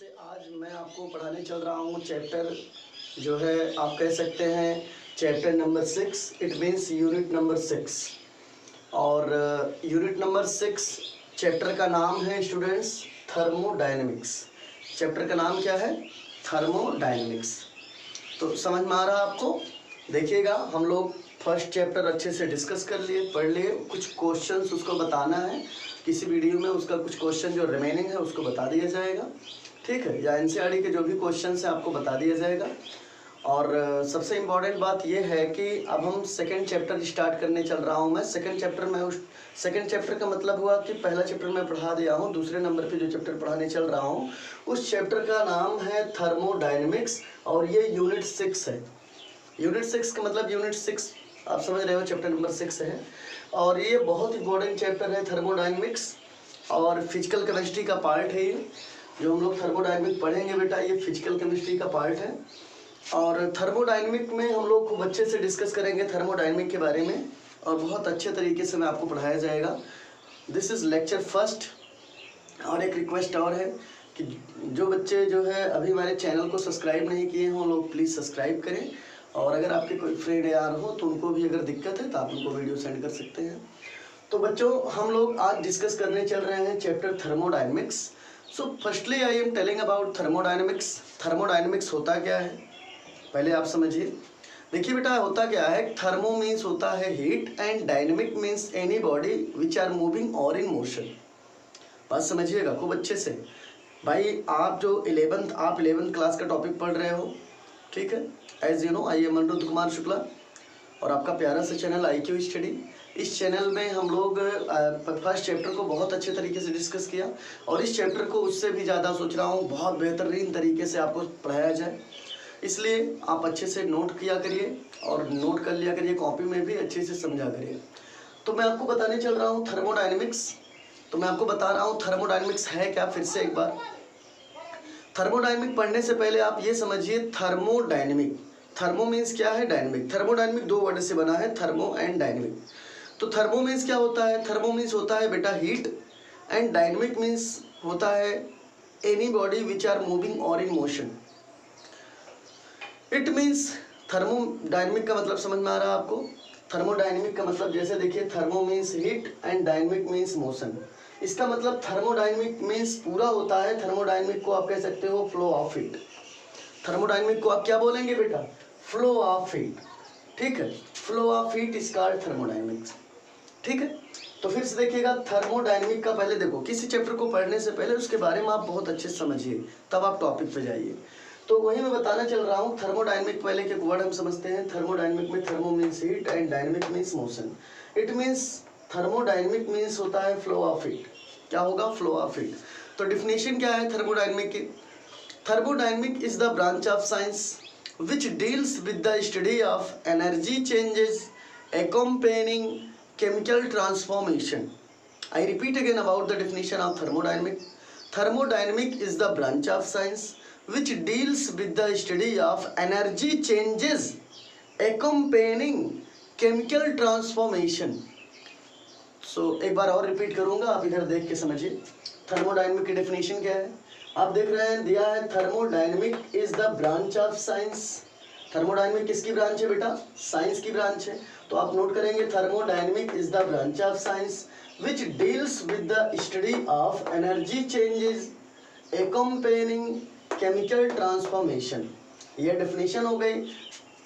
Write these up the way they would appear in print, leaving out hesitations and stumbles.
से आज मैं आपको पढ़ाने चल रहा हूँ चैप्टर जो है आप कह सकते हैं chapter number 6। It means unit number 6। और यूनिट नंबर 6 चैप्टर का नाम है स्टूडेंट्स थर्मोडायनेमिक्स। चैप्टर का नाम क्या है? थर्मोडायनेमिक्स। तो समझ में आ रहा है आपको? देखिएगा, हम लोग फर्स्ट चैप्टर अच्छे से डिस्कस कर लिए, पढ़ लिए। कुछ क्वेश्चंस उसको बताना है किसी वीडियो में, उसका कुछ क्वेश्चन जो रिमेनिंग है उसको बता दिया जाएगा, ठीक है? या एनसीईआरटी के जो भी क्वेश्चंस हैं आपको बता दिया जाएगा। और सबसे इम्पॉर्टेंट बात यह है कि अब हम सेकंड चैप्टर स्टार्ट करने चल रहा हूं मैं। सेकंड चैप्टर में सेकंड चैप्टर का मतलब हुआ कि पहला चैप्टर मैं पढ़ा दिया हूं, दूसरे नंबर पे जो चैप्टर पढ़ाने चल रहा हूं उस चैप्टर का नाम है थर्मोडायनेमिक्स और ये यूनिट 6 है। यूनिट 6 का मतलब यूनिट 6 आप समझ रहे हो, चैप्टर नंबर 6 है। और ये बहुत इंपॉर्टेंट चैप्टर है थर्मोडायनेमिक्स, और फिजिकल केमिस्ट्री का पार्ट है। ये जो हम लोग थर्मोडायनेमिक पढ़ेंगे बेटा, ये फिजिकल केमिस्ट्री का पार्ट है। और थर्मोडायनेमिक में हम लोग खूब अच्छे से डिस्कस करेंगे थर्मोडायनेमिक के बारे में, और बहुत अच्छे तरीके से मैं आपको पढ़ाया जाएगा। This is lecture first. और एक रिक्वेस्ट और है कि जो बच्चे जो है अभी हमारे चैनल को सब्सक्राइब नहीं किए हों, लोग प्लीज़ सब्सक्राइब करें। और अगर आपके कोई फ्रेंड यार हो तो उनको भी अगर दिक्कत है तो आप उनको वीडियो सेंड कर सकते हैं। तो बच्चों, हम लोग आज डिस्कस करने चल रहे हैं chapter thermodynamics. So firstly I am telling about thermodynamics. Thermodynamics होता क्या है पहले आप समझिए। देखिए बेटा, होता क्या है, थर्मो मीन्स होता है heat and dynamic means any body which are moving और इन मोशन। बात समझिएगा खूब अच्छे से भाई। आप जो 11th क्लास का टॉपिक पढ़ रहे हो, ठीक है? As you know, I am Anirudh Kumar Shukla और आपका प्यारा सा चैनल IQ स्टडी। इस चैनल में हम लोग फर्स्ट चैप्टर को बहुत अच्छे तरीके से डिस्कस किया, और इस चैप्टर को उससे भी ज़्यादा सोच रहा हूँ बहुत बेहतरीन तरीके से आपको पढ़ाया जाए। इसलिए आप अच्छे से नोट किया करिए और नोट कर लिया करिए, कॉपी में भी अच्छे से समझा करिए। तो मैं आपको बताने चल रहा हूँ थर्मोडायनेमिक्स। तो मैं आपको बता रहा हूँ थर्मोडायनेमिक्स है क्या। फिर से एक बार, थर्मोडायनेमिक पढ़ने से पहले आप ये समझिए थर्मोडायनेमिक, थर्मो मीन्स क्या है, डायनेमिक। थर्मोडायनेमिक दो वर्ड से बना है, थर्मो एंड डायनेमिक। तो थर्मो मीन्स क्या होता है? थर्मो मीन्स होता है बेटा हीट, एंड डायनेमिक मीन्स होता है any body which are moving और in motion. It means, thermodynamic का मतलब समझ में आ रहा है आपको? थर्मोडायनेमिक का मतलब जैसे देखिए, thermo means heat and dynamic means motion. इसका मतलब थर्मोडायनेमिक मीन्स पूरा होता है। थर्मोडायनेमिक को आप कह सकते हो फ्लो ऑफ हीट। थर्मोडायनेमिक को आप क्या बोलेंगे बेटा? फ्लो ऑफ हीट, ठीक है? Flow of heat is called thermodynamics, ठीक है? तो फिर से देखिएगा, थर्मोडायनेमिक का पहले देखो, किसी चैप्टर को पढ़ने से पहले उसके बारे में आप बहुत अच्छे से समझिए, तब आप टॉपिक पे जाइए। तो वही मैं बताना चल रहा हूँ। थर्मोडायनेमिक पहले के वर्ड हम समझते हैं। थर्मोडायनेमिक में thermo means heat and dynamic means motion. It means, thermodynamic means होता है फ्लो ऑफ हीट। क्या होगा? Flow of heat. तो डिफिनेशन क्या है थर्मोडायनेमिक की? Thermodynamic is the branch of science which deals with the study of energy changes accompanying chemical transformation. I repeat again about the definition of thermodynamic. Thermodynamic is the branch of science which deals with the study of energy changes accompanying chemical transformation. एक बार और repeat करूंगा, आप इधर देख के समझिए। Thermodynamic की डेफिनेशन क्या है? आप देख रहे हैं, दिया है thermodynamic is the branch of science. Thermodynamic किसकी ब्रांच है बेटा? साइंस की ब्रांच है। तो आप नोट करेंगे, thermodynamic is the branch of science which deals with the study of energy changes accompanying chemical transformation. ये डेफिनेशन हो गई।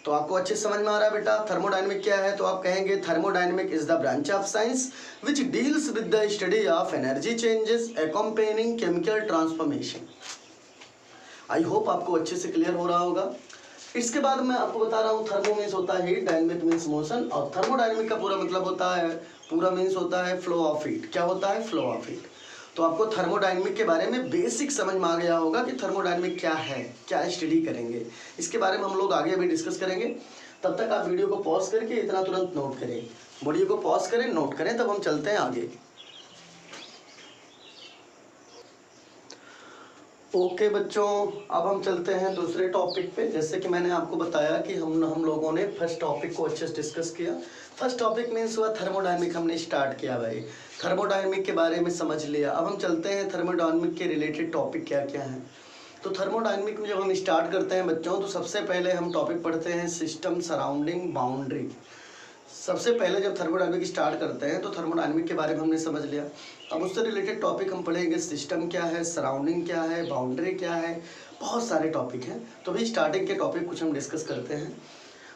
तो आपको अच्छे समझ में आ रहा है बेटा थर्मोडायनेमिक क्या है? तो आप कहेंगे thermodynamic is the branch of science which deals with the study of energy changes accompanying chemical transformation. I hope आपको अच्छे से क्लियर हो रहा होगा। इसके बाद मैं आपको बता रहा हूँ, थर्मो मीन्स होता है हीट, डायनेमिक मीन्स मोशन, और थर्मोडायनेमिक का पूरा मतलब होता है, पूरा मीन्स होता है फ्लो ऑफ हीट। क्या होता है? Flow of heat. तो आपको थर्मोडायनेमिक के बारे में बेसिक समझ में आ गया होगा कि थर्मोडायनेमिक क्या है, क्या स्टडी करेंगे। इसके बारे में हम लोग आगे भी डिस्कस करेंगे। तब तक आप वीडियो को पॉज करके इतना तुरंत नोट करें, वीडियो को पॉज करें, नोट करें, तब हम चलते हैं आगे। ओके बच्चों, अब हम चलते हैं दूसरे टॉपिक पे। जैसे कि मैंने आपको बताया कि हम लोगों ने फर्स्ट टॉपिक को अच्छे से डिस्कस किया। फर्स्ट टॉपिक मीन्स हुआ थर्मोडायनेमिक, हमने स्टार्ट किया भाई, थर्मोडायनेमिक के बारे में समझ लिया। अब हम चलते हैं थर्मोडायनेमिक के रिलेटेड टॉपिक क्या क्या हैं। तो थर्मोडायनेमिक में जब हम स्टार्ट करते हैं बच्चों, तो सबसे पहले हम टॉपिक पढ़ते हैं सिस्टम सराउंडिंग बाउंड्री। सबसे पहले जब थर्मोडायनेमिक स्टार्ट करते हैं तो थर्मोडायनेमिक के बारे में हमने समझ लिया। अब उससे रिलेटेड टॉपिक हम पढ़ेंगे, सिस्टम क्या है, सराउंडिंग क्या है, बाउंड्री क्या है, बहुत सारे टॉपिक हैं। तो अभी स्टार्टिंग के टॉपिक कुछ हम डिस्कस करते हैं।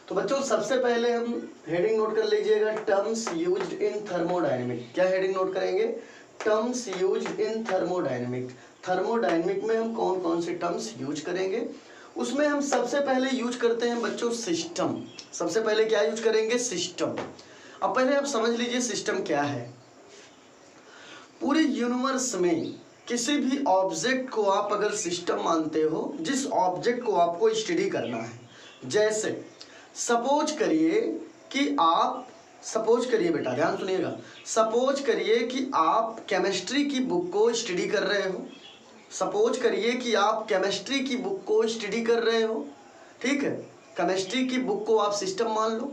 तो बच्चों सबसे पहले हम हेडिंग नोट कर लीजिएगा, टर्म्स यूज्ड इन थर्मोडायनेमिक। क्या हेडिंग नोट करेंगे? Terms used in thermodynamic. Thermodynamic में हम कौन कौन से टर्म्स यूज करेंगे, उसमें हम सबसे पहले यूज करते हैं बच्चों सिस्टम। सबसे पहले क्या यूज करेंगे? सिस्टम। अब पहले आप समझ लीजिए सिस्टम क्या है। पूरे यूनिवर्स में किसी भी ऑब्जेक्ट को आप अगर सिस्टम मानते हो, जिस ऑब्जेक्ट को आपको स्टडी करना है, जैसे सपोज करिए बेटा, ध्यान सुनिएगा, सपोज करिए कि आप केमिस्ट्री की बुक को स्टडी कर रहे हो। सपोज करिए कि आप केमिस्ट्री की बुक को स्टडी कर रहे हो, ठीक है। केमिस्ट्री की बुक को आप सिस्टम मान लो।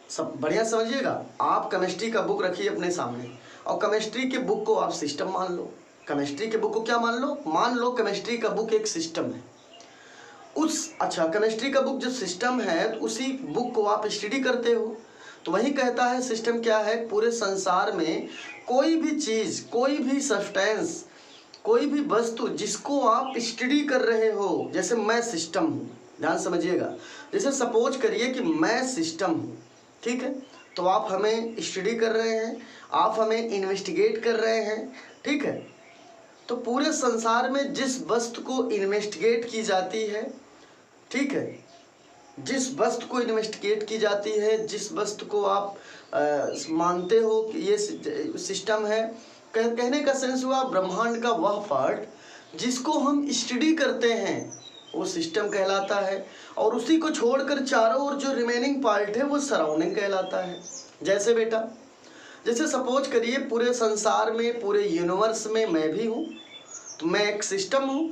सब बढ़िया समझिएगा, आप केमिस्ट्री का बुक रखिए अपने सामने और केमिस्ट्री के बुक को आप सिस्टम मान लो। केमिस्ट्री के बुक को क्या मान लो केमिस्ट्री का बुक एक सिस्टम है। केमिस्ट्री का बुक जो सिस्टम है, तो उसी बुक को आप स्टडी करते हो। तो वही कहता है सिस्टम क्या है, पूरे संसार में कोई भी चीज़, कोई भी सब्सटेंस, कोई भी वस्तु जिसको आप स्टडी कर रहे हो, जैसे मैं सिस्टम हूँ, ध्यान समझिएगा। जैसे सपोज करिए कि मैं सिस्टम हूँ, ठीक है, तो आप हमें स्टडी कर रहे हैं, आप हमें इन्वेस्टिगेट कर रहे हैं, ठीक है। तो पूरे संसार में जिस वस्तु को इन्वेस्टिगेट की जाती है, ठीक है, जिस वस्तु को इन्वेस्टिगेट की जाती है, जिस वस्तु को आप मानते हो कि ये सिस्टम है, कहने का सेंस हुआ ब्रह्मांड का वह पार्ट जिसको हम स्टडी करते हैं, वो सिस्टम कहलाता है। और उसी को छोड़कर चारों ओर जो रिमेनिंग पार्ट है वो सराउंडिंग कहलाता है। जैसे बेटा, जैसे सपोज करिए पूरे संसार में, पूरे यूनिवर्स में मैं भी हूँ, तो मैं एक सिस्टम हूँ,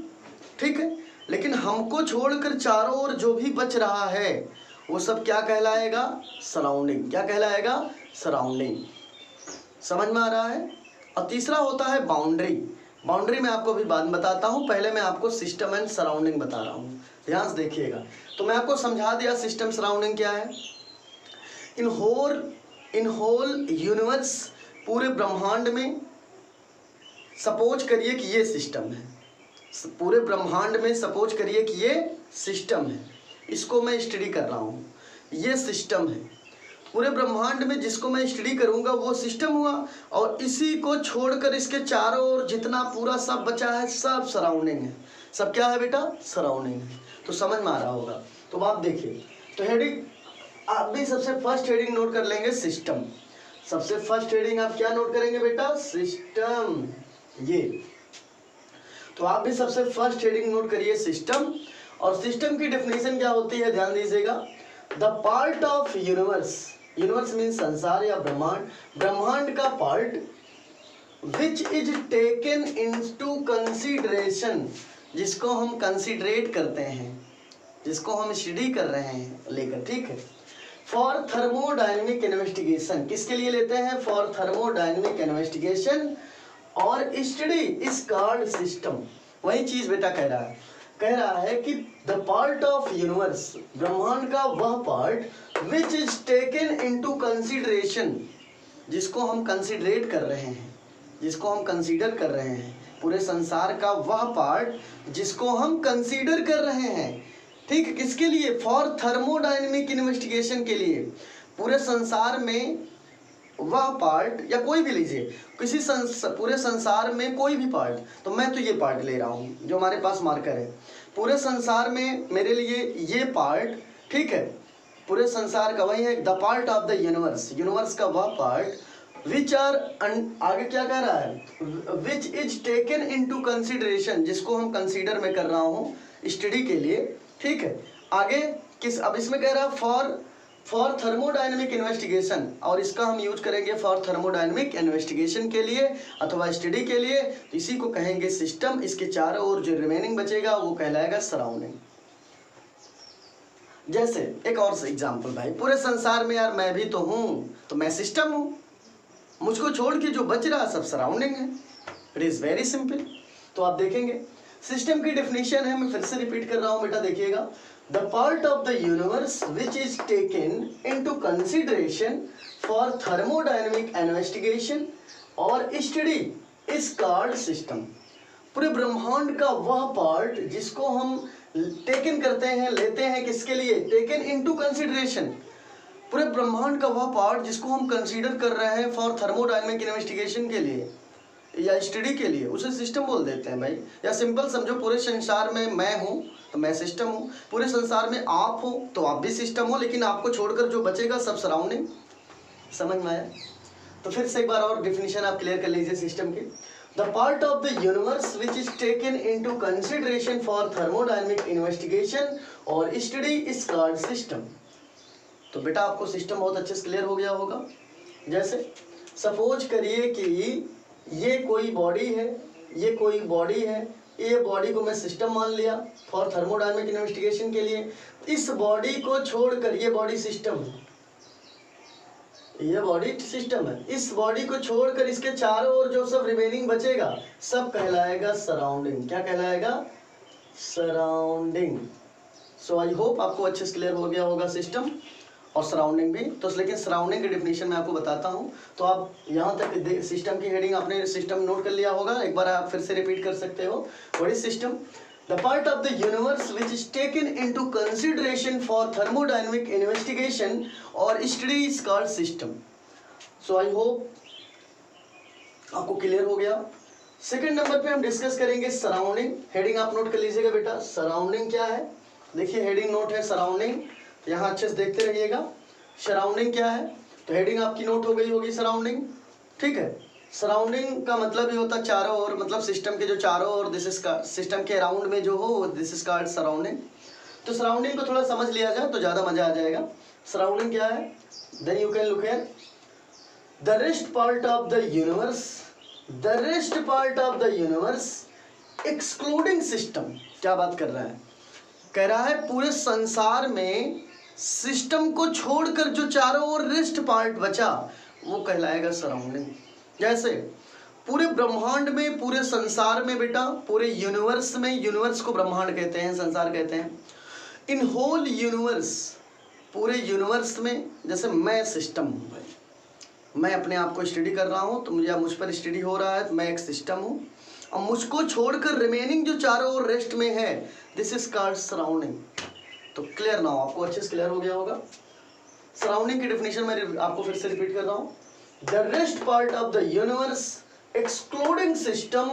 ठीक है। लेकिन हमको छोड़कर चारों ओर जो भी बच रहा है वो सब क्या कहलाएगा? सराउंडिंग। क्या कहलाएगा? सराउंडिंग। समझ में आ रहा है? और तीसरा होता है बाउंड्री। बाउंड्री मैं आपको अभी बाद में बताता हूँ, पहले मैं आपको सिस्टम एंड सराउंडिंग बता रहा हूँ, ध्यान से देखिएगा। तो मैं आपको समझा दिया सिस्टम सराउंडिंग क्या है। इन होल यूनिवर्स, पूरे ब्रह्मांड में सपोज करिए कि ये सिस्टम है। पूरे ब्रह्मांड में सपोज करिए कि ये सिस्टम है, इसको मैं स्टडी कर रहा हूँ, ये सिस्टम है। पूरे ब्रह्मांड में जिसको मैं स्टडी करूँगा वो सिस्टम हुआ, और इसी को छोड़कर इसके चारों ओर जितना पूरा सब बचा है सब सराउंडिंग है। सब क्या है बेटा? सराउंडिंग है। तो समझ में आ रहा होगा। तो आप देखिए, तो हेडिंग आप भी सबसे फर्स्ट हेडिंग नोट कर लेंगे सिस्टम। सबसे फर्स्ट हेडिंग आप क्या नोट करेंगे बेटा? सिस्टम। ये तो आप भी सबसे फर्स्ट हेडिंग नोट करिए सिस्टम। और सिस्टम की डेफिनेशन क्या होती है, ध्यान दीजिएगा। The part of universe, universe means संसार या ब्रह्मांड, ब्रह्मांड का part which is taken into consideration, जिसको हम कंसीडरेट करते हैं, जिसको हम स्टडी कर रहे हैं लेकर, ठीक है, फॉर थर्मोडायनेमिक इन्वेस्टिगेशन। किसके लिए लेते हैं? फॉर थर्मोडायनेमिक इन्वेस्टिगेशन और स्टडी इज कॉल्ड सिस्टम। वही चीज बेटा कह रहा है कि द पार्ट ऑफ यूनिवर्स, ब्रह्मांड का वह part which is taken into consideration, जिसको हम कंसीडरेट कर रहे हैं, जिसको हम कंसीडर कर रहे हैं, पूरे संसार का वह पार्ट जिसको हम कंसीडर कर रहे हैं, ठीक है। किसके लिए? फॉर थर्मोडायनेमिक इन्वेस्टिगेशन के लिए। पूरे संसार में वह पार्ट, या कोई भी लीजिए, पूरे संसार में कोई भी पार्ट, तो मैं तो ये पार्ट ले रहा हूँ जो हमारे पास मार्कर है। पूरे संसार में मेरे लिए ये पार्ट, ठीक है, पूरे संसार का वही है, the part of the universe, universe का वह पार्ट विच आर, आगे क्या कह रहा है? विच इज टेकन इनटू कंसीडरेशन, जिसको हम कंसीडर में कर रहा हूँ स्टडी के लिए, ठीक है। आगे किस, अब इसमें कह रहा है फॉर थर्मोडायनेमिक इन्वेस्टिगेशन, और इसका हम यूज करेंगे फॉर थर्मोडायनेमिक इन्वेस्टिगेशन के लिए अथवा स्टडी के लिए, तो इसी को कहेंगे सिस्टम। इसके चारों ओर जो रिमेनिंग बचेगा वो कहलाएगा सराउंडिंग। जैसे एक और एग्जांपल भाई, पूरे संसार में यार मैं भी तो हूँ, तो मैं सिस्टम हूँ, मुझको छोड़ के जो बच रहा सब सराउंडिंग है। It is very simple. तो आप देखेंगे सिस्टम की डेफिनेशन है, मैं फिर से रिपीट कर रहा हूं बेटा, देखिएगा। The part of the universe which is taken into consideration for thermodynamic investigation और स्टडी इज कॉल्ड सिस्टम। पूरे ब्रह्मांड का वह पार्ट जिसको हम टेकन करते हैं, लेते हैं किसके लिए, टेकन इनटू कंसिडरेशन, पूरे ब्रह्मांड का वह पार्ट जिसको हम कंसीडर कर रहे हैं फॉर थर्मोडायनेमिक इन्वेस्टिगेशन के लिए या स्टडी के लिए, उसे सिस्टम बोल देते हैं भाई। या सिंपल समझो, पूरे संसार में मैं हूँ तो मैं सिस्टम हूँ, पूरे संसार में आप हो तो आप भी सिस्टम हो, लेकिन आपको छोड़कर जो बचेगा सब सराउंडिंग। समझ में आया? तो फिर से एक बार और डिफिनीशन आप क्लियर कर लीजिए सिस्टम की। The part of the universe which is taken into consideration for thermodynamic investigation और स्टडी इज कॉल्ड सिस्टम। तो बेटा आपको सिस्टम बहुत अच्छे से क्लियर हो गया होगा। जैसे सपोज करिए कि ये कोई बॉडी है, ये कोई बॉडी है, ये बॉडी को मैं सिस्टम मान लिया फॉर थर्मोडायनेमिक इन्वेस्टिगेशन के लिए। इस बॉडी को छोड़कर, ये बॉडी सिस्टम है, ये बॉडी सिस्टम है, इस बॉडी को छोड़कर इसके चारों ओर जो सब रिमेनिंग बचेगा सब कहलाएगा सराउंडिंग। क्या कहलाएगा? सराउंडिंग। सो आई होप आपको अच्छे से क्लियर हो गया होगा सिस्टम और सराउंडिंग भी। तो लेकिन सराउंडिंग की डेफिनेशन मैं आपको बताता हूँ। तो आप यहाँ तक सिस्टम की हेडिंग आपने सिस्टम नोट कर लिया होगा, एक बार आप फिर से रिपीट कर सकते हो। What is system? The part of the universe which is taken into consideration for thermodynamic investigation और study is called system. So I hope आपको क्लियर हो गया। सेकंड नंबर पे हम डिस्कस करेंगे सराउंडिंग। हेडिंग आप नोट कर लीजिएगा बेटा, सराउंडिंग क्या है। देखिए हेडिंग नोट है सराउंडिंग, यहाँ अच्छे से देखते रहिएगा। सराउंडिंग क्या है, तो हेडिंग आपकी नोट हो गई होगी सराउंडिंग, ठीक है। सराउंडिंग का मतलब ये होता है चारों ओर, मतलब सिस्टम के जो चारों ओर, दिस इज का सिस्टम के अराउंड में जो हो, दिस इज कॉल्ड सराउंडिंग। तो सराउंडिंग को थोड़ा समझ लिया जाए तो ज़्यादा मजा आ जाएगा। सराउंडिंग क्या है, then you can look here, the rest part of the universe, the rest part of the universe excluding system. क्या बात कर रहा है, कह रहा है पूरे संसार में सिस्टम को छोड़कर जो चारों ओर रेस्ट पार्ट बचा वो कहलाएगा सराउंडिंग। जैसे पूरे ब्रह्मांड में, पूरे संसार में बेटा, पूरे यूनिवर्स में, यूनिवर्स को ब्रह्मांड कहते हैं, संसार कहते हैं। इन होल यूनिवर्स, पूरे यूनिवर्स में जैसे मैं सिस्टम हूँ भाई, मैं अपने आप को स्टडी कर रहा हूँ तो मुझे मुझ पर स्टडी हो रहा है, मैं एक सिस्टम हूँ। और मुझको छोड़कर रिमेनिंग जो चारों ओर रेस्ट में है, दिस इज कॉल्ड सराउंडिंग। तो क्लियर ना हो, आपको अच्छे से क्लियर हो गया होगा। सराउंडिंग की डेफिनेशन मैं आपको फिर से रिपीट कर रहा हूँ। The rest part of the universe excluding system,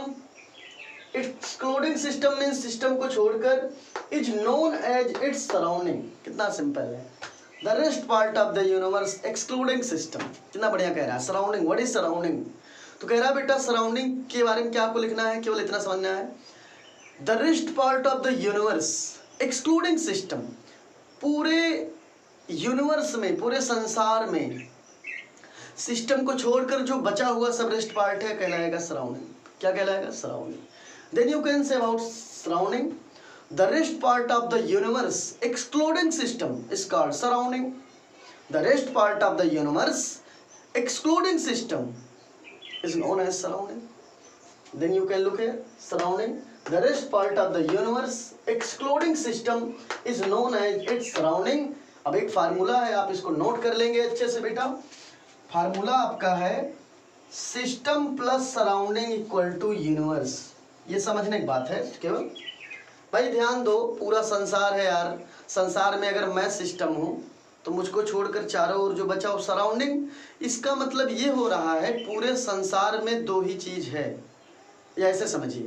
excluding system means system को छोड़कर, is known as its surrounding. कितना सिंपल है, the rest part of the universe excluding system. कितना बढ़िया कह रहा है। Surrounding, what is surrounding? तो कह रहा है बेटा सराउंडिंग के बारे में क्या आपको लिखना है, केवल इतना समझना है, the rest part of the universe excluding system. पूरे यूनिवर्स में, पूरे संसार में सिस्टम को छोड़कर जो बचा हुआ सब रेस्ट पार्ट है कहलाएगा सराउंडिंग। क्या कहलाएगा? Surrounding. Then you can say about surrounding, the rest part of the universe excluding system is called surrounding. The rest part of the universe excluding system is known as surrounding. Then you can look here, surrounding, the rest part of the universe excluding system is known as its surrounding. अब एक formula है, आप इसको note कर लेंगे अच्छे से बेटा। फार्मूला आपका है system plus surrounding equal to universe. ये समझने की बात है केवल भाई, ध्यान दो। पूरा संसार है यार, संसार में अगर मैं सिस्टम हूँ तो मुझको छोड़कर चारों ओर जो बचा वो सराउंडिंग। इसका मतलब ये हो रहा है पूरे संसार में दो ही चीज है, या ऐसे समझिए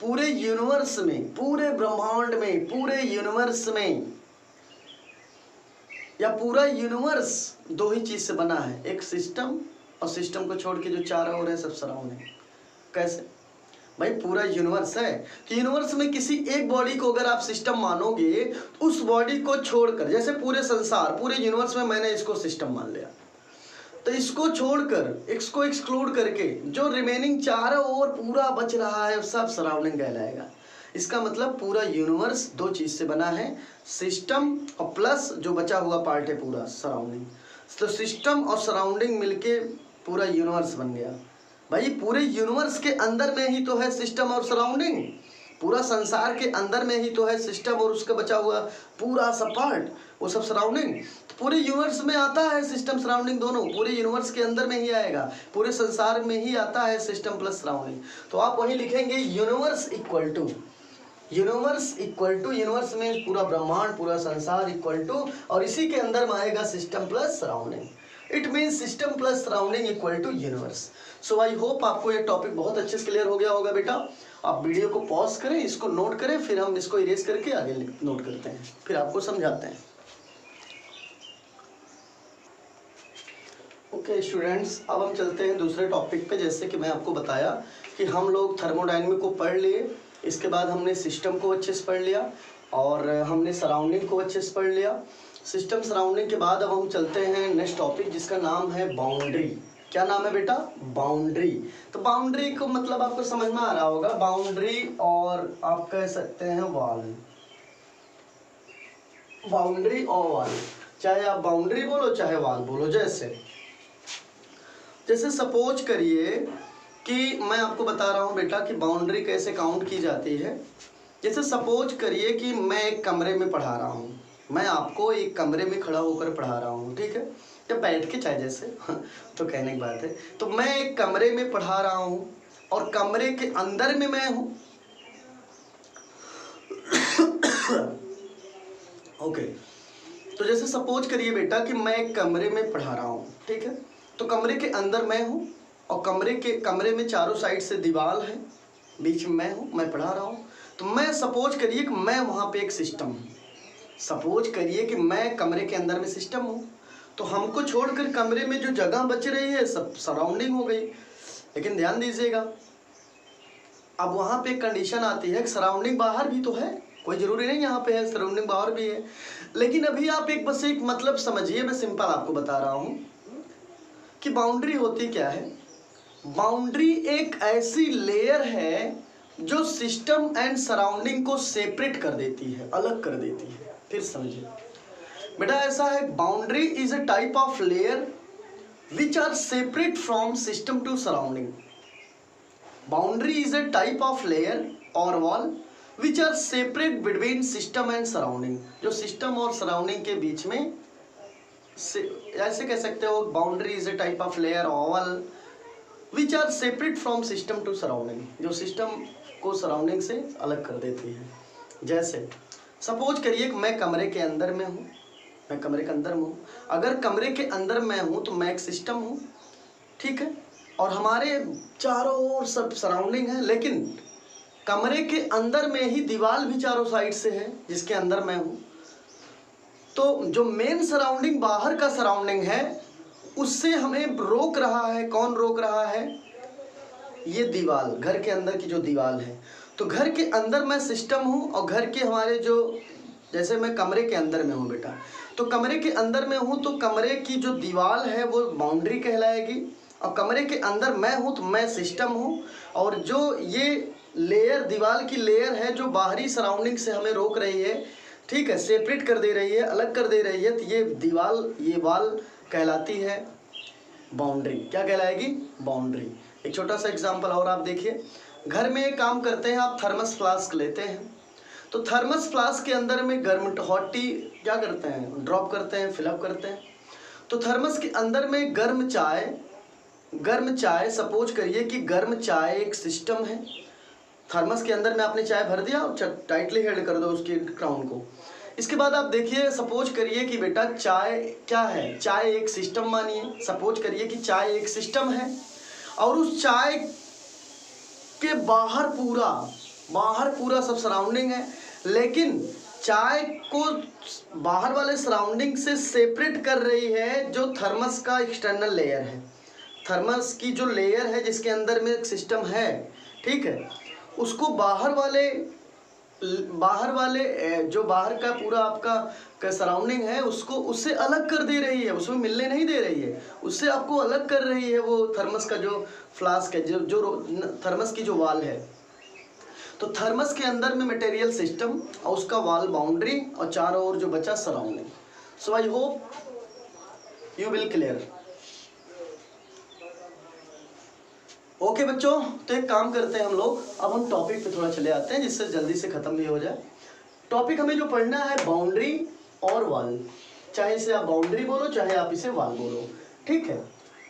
पूरे यूनिवर्स में, पूरे ब्रह्मांड में, पूरे यूनिवर्स में, या पूरा यूनिवर्स दो ही चीज से बना है, एक सिस्टम और सिस्टम को छोड़ के जो चारों ओर है सब सराउंडिंग। कैसे भाई? पूरा यूनिवर्स है कि यूनिवर्स में किसी एक बॉडी को अगर आप सिस्टम मानोगे तो उस बॉडी को छोड़कर, जैसे पूरे संसार, पूरे यूनिवर्स में मैंने इसको सिस्टम मान लिया, तो इसको छोड़कर, इसको एक्सक्लूड करके जो रिमेनिंग चारों ओर पूरा बच रहा है सब सराउंडिंग कहलाएगा। इसका मतलब पूरा यूनिवर्स दो चीज से बना है, सिस्टम और प्लस जो बचा हुआ पार्ट है पूरा सराउंडिंग। तो सिस्टम और सराउंडिंग मिलके पूरा यूनिवर्स बन गया। भाई पूरे यूनिवर्स के अंदर में ही तो है सिस्टम और सराउंडिंग। पूरा संसार के अंदर में ही तो है सिस्टम और उसका बचा हुआ पूरा सा पार्ट, वो सब सराउंडिंग। तो पूरे यूनिवर्स में आता है सिस्टम सराउंडिंग दोनों, पूरे यूनिवर्स के अंदर में ही आएगा, पूरे संसार में ही आता है सिस्टम प्लस सराउंडिंग। तो आप वही लिखेंगे यूनिवर्स इक्वल टू, यूनिवर्स में पूरा ब्रह्मांड पूरा संसार इक्वल टू, और इसी के अंदर में आएगा system plus surrounding. It means system plus surrounding equal to universe. So I hope आपको ये टॉपिक बहुत अच्छे से क्लियर हो गया होगा बेटा। आप वीडियो को पॉज करें, इसको नोट करें, फिर हम इसको इरेज करके आगे नोट करते हैं, फिर आपको समझाते हैं। ओके स्टूडेंट्स, अब हम चलते हैं दूसरे टॉपिक पे। जैसे कि मैं आपको बताया कि हम लोग थर्मोडायनेमिक को पढ़ लिए, इसके बाद हमने सिस्टम को अच्छे से पढ़ लिया और हमने सराउंडिंग को अच्छे से पढ़ लिया। सिस्टम सराउंडिंग के बाद अब हम चलते हैं नेक्स्ट टॉपिक जिसका नाम है बाउंड्री। क्या नाम है बेटा? बाउंड्री। तो बाउंड्री को मतलब आपको समझ में आ रहा होगा, बाउंड्री और आप कह सकते हैं वॉल। बाउंड्री और वॉल, चाहे आप बाउंड्री बोलो चाहे वॉल बोलो। जैसे सपोज करिए कि मैं आपको बता रहा हूँ बेटा कि बाउंड्री कैसे काउंट की जाती है। जैसे सपोज करिए कि मैं एक कमरे में पढ़ा रहा हूँ, मैं आपको एक कमरे में खड़ा होकर पढ़ा रहा हूँ, ठीक है, या बैठ के चाहे जैसे तो कहने की बात है। तो मैं एक कमरे में पढ़ा रहा हूँ और कमरे के अंदर में मैं हूँ। ओके, तो जैसे सपोज करिए बेटा कि मैं एक कमरे में पढ़ा रहा हूँ, ठीक है, तो कमरे के अंदर मैं हूँ और कमरे में चारों साइड से दीवार है, बीच में मैं हूँ, मैं पढ़ा रहा हूँ। तो मैं सपोज करिए कि मैं वहाँ पे एक सिस्टम हूँ, सपोज करिए कि मैं कमरे के अंदर में सिस्टम हूँ। तो हमको छोड़कर कमरे में जो जगह बच रही है सब सराउंडिंग हो गई। लेकिन ध्यान दीजिएगा, अब वहाँ पे कंडीशन आती है, सराउंडिंग बाहर भी तो है, कोई ज़रूरी नहीं यहाँ पे है, सराउंडिंग बाहर भी है। लेकिन अभी आप बस एक मतलब समझिए, मैं सिंपल आपको बता रहा हूँ कि बाउंड्री होती क्या है। बाउंड्री एक ऐसी लेयर है जो सिस्टम एंड सराउंडिंग को सेपरेट कर देती है, अलग कर देती है। फिर समझिए बेटा, ऐसा है, boundary is a type of layer which are separate from system to surrounding. Boundary is a type of layer और wall which are separate between system and surrounding, जो सिस्टम और सराउंडिंग के बीच में ऐसे कह सकते हो, boundary is a type of layer और wall which are separate from system to surrounding, जो सिस्टम को सराउंडिंग से अलग कर देती है। जैसे सपोज करिए कि मैं कमरे के अंदर में हूँ, मैं कमरे के अंदर में हूँ। अगर कमरे के अंदर मैं हूँ तो मैं एक सिस्टम हूँ, ठीक है, और हमारे चारों ओर सब सराउंडिंग है, लेकिन कमरे के अंदर में ही दीवार भी चारों साइड से है जिसके अंदर मैं हूँ। तो जो मेन सराउंडिंग बाहर का सराउंडिंग है उससे हमें रोक रहा है। कौन रोक रहा है? ये दीवार, घर के अंदर की जो दीवार है। तो घर के अंदर मैं सिस्टम हूँ और घर के हमारे जो, जैसे मैं कमरे के अंदर में हूँ बेटा, तो कमरे के अंदर में हूँ तो कमरे की जो दीवार है वो बाउंड्री कहलाएगी, और कमरे के अंदर मैं हूँ तो मैं सिस्टम हूँ। और जो ये लेयर, दीवार की लेयर है जो बाहरी सराउंडिंग से हमें रोक रही है, ठीक है, सेपरेट कर दे रही है, अलग कर दे रही है, तो ये दीवार, ये वॉल कहलाती है बाउंड्री। क्या कहलाएगी? बाउंड्री। एक छोटा सा एग्जांपल और आप देखिए, घर में एक काम करते हैं, आप थर्मस फ्लास्क लेते हैं, तो थर्मस फ्लास्क के अंदर में गर्म हॉट टी क्या करते हैं? ड्रॉप करते हैं, फिलअप करते हैं। तो थर्मस के अंदर में गर्म चाय सपोज करिए कि गर्म चाय एक सिस्टम है। थर्मस के अंदर में आपने चाय भर दिया और टाइटली हेल्ड कर दो उसके क्राउन को। इसके बाद आप देखिए, सपोज करिए कि बेटा चाय क्या है? चाय एक सिस्टम मानिए, सपोज करिए कि चाय एक सिस्टम है और उस चाय के बाहर पूरा सब सराउंडिंग है, लेकिन चाय को बाहर वाले सराउंडिंग से सेपरेट कर रही है जो थर्मस का एक्सटर्नल लेयर है। थर्मस की जो लेयर है जिसके अंदर में एक सिस्टम है, ठीक है, उसको बाहर वाले जो बाहर का पूरा आपका सराउंडिंग है उसको उससे अलग कर दे रही है, उसमें मिलने नहीं दे रही है, उससे आपको अलग कर रही है वो थर्मस का जो फ्लास्क है, जो थर्मस की जो वाल है। तो थर्मस के अंदर में मटेरियल सिस्टम और उसका वाल बाउंड्री और चारों ओर जो बचा surrounding. So I hope you will clear. Okay बच्चों, तो एक काम करते हैं हम लोग, अब हम टॉपिक पे थोड़ा चले आते हैं जिससे जल्दी से ख़त्म भी हो जाए। टॉपिक हमें जो पढ़ना है बाउंड्री और वॉल, चाहे इसे आप बाउंड्री बोलो चाहे आप इसे वॉल बोलो, ठीक है।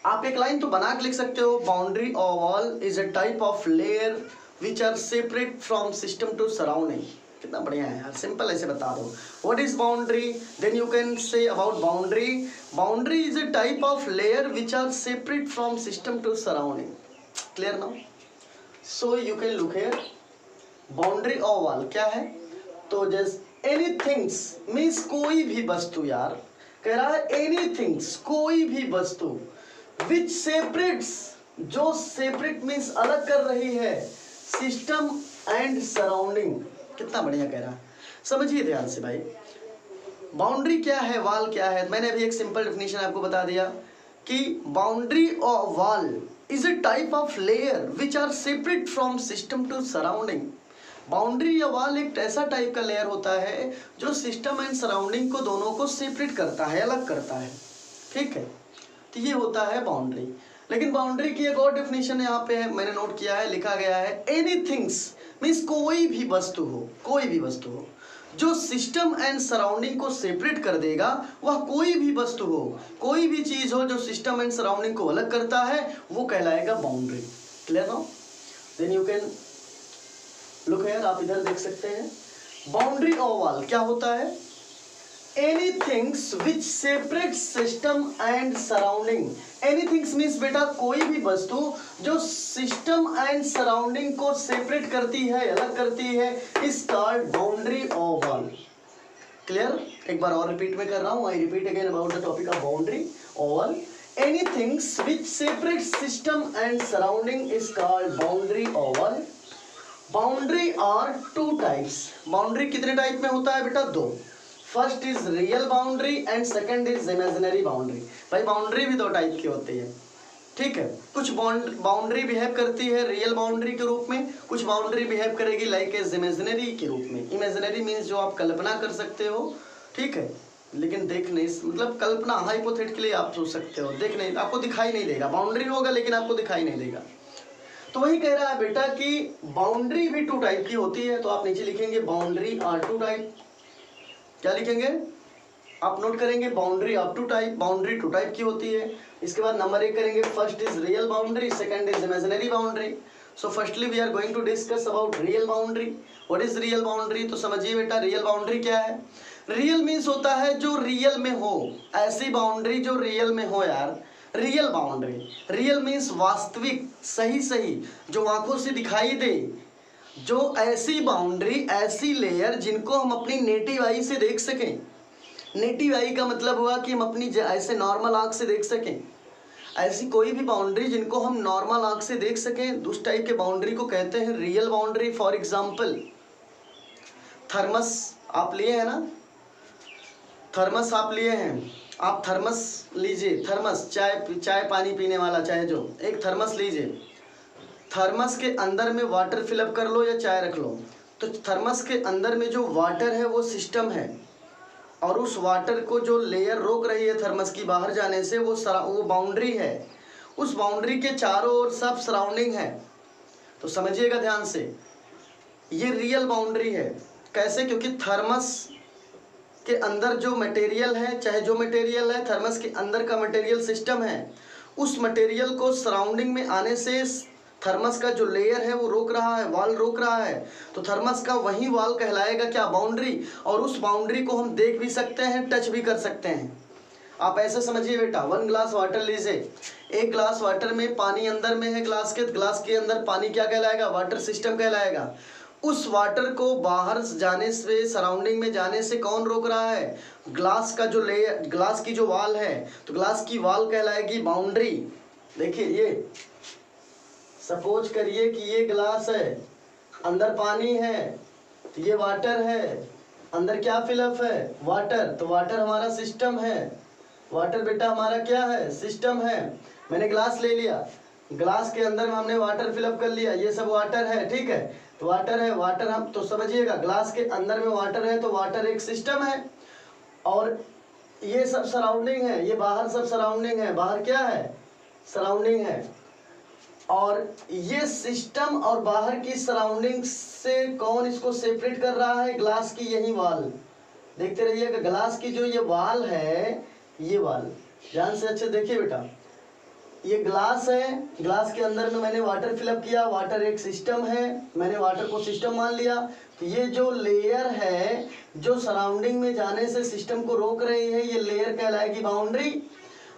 आप एक लाइन तो बना के लिख सकते हो, बाउंड्री और wall is a type of layer which are separate from system to surrounding. कितना बढ़िया है यार, सिंपल ऐसे बता दो। What is boundary, then you can say about boundary, boundary is a type of layer which are separate from system to surrounding. Clear now? So you can look here, boundary और wall क्या है, तो जैसे एनीथिंग्स means कोई भी वस्तु, यार कह रहा है एनीथिंग्स कोई भी वस्तु, विच सेपरेट्स जो सेपरेट मीन्स अलग कर रही है, सिस्टम एंड सराउंडिंग। कितना बढ़िया कह रहा है, समझिए ध्यान से भाई। बाउंड्री क्या है, वॉल क्या है, मैंने अभी एक सिंपल डेफिनेशन आपको बता दिया कि बाउंड्री और wall is a type of layer which are separate from system to surrounding. Boundary या वॉल एक ऐसा टाइप का लेयर होता है जो सिस्टम एंड सराउंडिंग को दोनों को सेपरेट करता है, अलग करता है, ठीक है। तो ये होता है बाउंड्री। लेकिन बाउंड्री की एक और डेफिनेशन यहाँ पे है, मैंने नोट किया है, लिखा गया है एनीथिंग्स मीन्स कोई भी वस्तु हो, कोई भी वस्तु हो जो सिस्टम एंड सराउंडिंग को सेपरेट कर देगा, वह कोई भी वस्तु हो, कोई भी चीज हो जो सिस्टम एंड सराउंडिंग को अलग करता है, वो कहलाएगा boundary. Clear now? Then you can look here, आप इधर देख सकते हैं, बाउंड्री और वॉल क्या होता है, anythings which separate system and surrounding. Anythings means बेटा कोई भी वस्तु जो सिस्टम एंड सराउंडिंग को सेपरेट करती है, अलग करती है, इज कॉल्ड बाउंड्री और वॉल। क्लियर? एक बार और रिपीट में कर रहा हूं, I repeat again about the topic of boundary और wall. Anythings which separate system and surrounding is called boundary और wall. Boundary are two types. Boundary कितने टाइप में होता है बेटा? दो। First is real boundary and second is imaginary boundary. भाई boundary भी दो टाइप की होती है, ठीक है। कुछ बाउंड्री बिहेव करती है रियल बाउंड्री के रूप में, कुछ बाउंड्री बिहेव करेगी लाइक एज इमेजिनरी के रूप में। इमेजिनरी मीन्स जो आप कल्पना कर सकते हो, ठीक है, लेकिन देख नहीं, मतलब कल्पना हाइपोथेटिकली आप सोच सकते हो, देख नहीं, आपको दिखाई नहीं देगा। बाउंड्री होगा लेकिन आपको दिखाई नहीं देगा। तो वही कह रहा है बेटा कि बाउंड्री भी टू टाइप की होती है। तो आप नीचे लिखेंगे बाउंड्री आर टू टाइप। क्या लिखेंगे आप? नोट करेंगे boundary of two type, boundary two type की होती है। इसके बाद नंबर 1 करेंगे, first is real boundary, second is imaginary boundary. So firstly we are going to discuss about real boundary. What is real boundary? तो समझिए बेटा, रियल बाउंड्री क्या है। रियल मीन्स होता है जो रियल में हो, ऐसी बाउंड्री जो रियल में हो यार, रियल बाउंड्री। रियल मीन्स वास्तविक, सही सही, जो आंखों से दिखाई दे, जो ऐसी बाउंड्री, ऐसी लेयर जिनको हम अपनी नेटिव आई से देख सकें। नेटिव आई का मतलब हुआ कि हम अपनी ऐसे नॉर्मल आंख से देख सकें, ऐसी कोई भी बाउंड्री जिनको हम नॉर्मल आंख से देख सकें, उस टाइप के बाउंड्री को कहते हैं real boundary. For example thermos आप लिए हैं ना, थर्मस आप लिए हैं, आप थर्मस लीजिए, थर्मस चाय पानी पीने वाला, चाहे जो, एक थर्मस लीजिए, थर्मस के अंदर में वाटर फिलअप कर लो या चाय रख लो, तो थर्मस के अंदर में जो वाटर है वो सिस्टम है, और उस वाटर को जो लेयर रोक रही है थर्मस की बाहर जाने से, वो बाउंड्री है। उस बाउंड्री के चारों ओर सब सराउंडिंग है। तो समझिएगा ध्यान से, ये रियल बाउंड्री है। कैसे? क्योंकि थर्मस के अंदर जो मटेरियल है, चाहे जो मटेरियल है, थर्मस के अंदर का मटेरियल सिस्टम है, उस मटेरियल को सराउंडिंग में आने से थर्मस का जो लेयर है वो रोक रहा है, वॉल रोक रहा है। तो थर्मस का वही वॉल कहलाएगा क्या? बाउंड्री। और उस बाउंड्री को हम देख भी सकते हैं, टच भी कर सकते हैं। आप ऐसे समझिए बेटा, 1 ग्लास वाटर लीजिए, एक ग्लास वाटर में पानी अंदर में है, ग्लास के अंदर पानी क्या कहलाएगा? वाटर सिस्टम कहलाएगा। उस वाटर को बाहर जाने से, सराउंडिंग में जाने से कौन रोक रहा है? ग्लास का जो लेयर, ग्लास की जो वॉल है, तो ग्लास की वॉल कहलाएगी बाउंड्री। देखिए, ये सपोज करिए कि ये ग्लास है, अंदर पानी है, तो ये वाटर है, अंदर क्या फिलअप है? वाटर। तो वाटर हमारा सिस्टम है, वाटर बेटा हमारा क्या है? सिस्टम है। मैंने ग्लास ले लिया, ग्लास के अंदर में हमने वाटर फिलअप कर लिया, ये सब वाटर है, ठीक है। तो वाटर है, वाटर हम तो समझिएगा ग्लास के अंदर में वाटर है, तो वाटर एक सिस्टम है, और ये सब सराउंडिंग है, ये बाहर सब सराउंडिंग है। बाहर क्या है? सराउंडिंग है। और ये सिस्टम और बाहर की सराउंडिंग से कौन इसको सेपरेट कर रहा है? ग्लास की यही वाल। देखते रहिएगा, ग्लास की जो ये वाल है, ये वाल ध्यान से अच्छे देखिए बेटा, ये ग्लास है, ग्लास के अंदर में मैंने वाटर फिलअप किया, वाटर एक सिस्टम है, मैंने वाटर को सिस्टम मान लिया। तो ये जो लेयर है जो सराउंडिंग में जाने से सिस्टम को रोक रही है, ये लेयर कहलाएगी बाउंड्री।